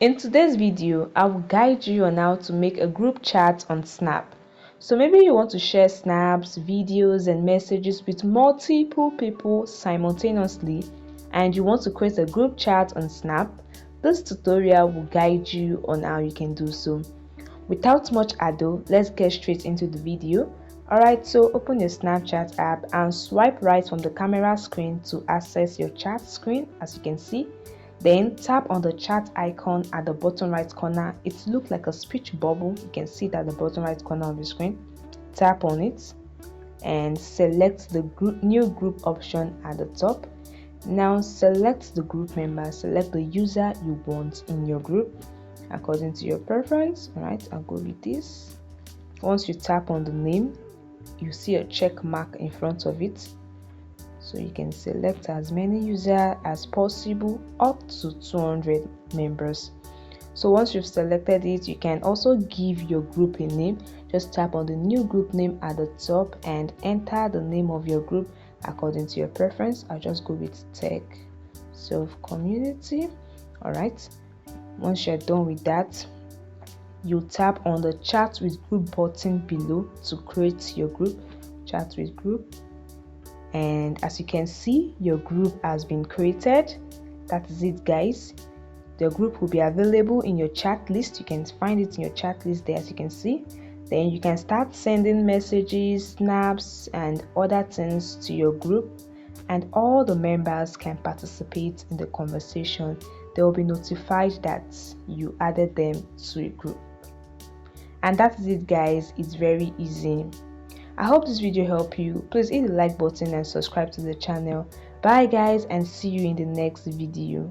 In today's video, I will guide you on how to make a group chat on Snap. So maybe you want to share snaps, videos, and messages with multiple people simultaneously, and you want to create a group chat on Snap. This tutorial will guide you on how you can do so. Without much ado, let's get straight into the video. Alright, so open your Snapchat app and swipe right from the camera screen to access your chat screen, as you can see. Then tap on the chat icon at the bottom right corner. It looks like a speech bubble. You can see it at the bottom right corner of the screen. Tap on it and select the new group option at the top. Now select the group member, select the user you want in your group according to your preference. All right, I'll go with this. Once you tap on the name, you see a check mark in front of it, so you can select as many users as possible, up to 200 members. So once you've selected it, you can also give your group a name. Just tap on the new group name at the top and enter the name of your group according to your preference. I'll just go with Tech Self Community. All right, once you're done with that, you tap on the chat with group button below to create your group. Chat with group, and as you can see, your group has been created. That is it, guys. The group will be available in your chat list. You can find it in your chat list there, as you can see. Then you can start sending messages, snaps, and other things to your group, and all the members can participate in the conversation. They will be notified that you added them to a group. And that is it, guys. It's very easy. I hope this video helped you. Please hit the like button and subscribe to the channel. Bye guys, and see you in the next video.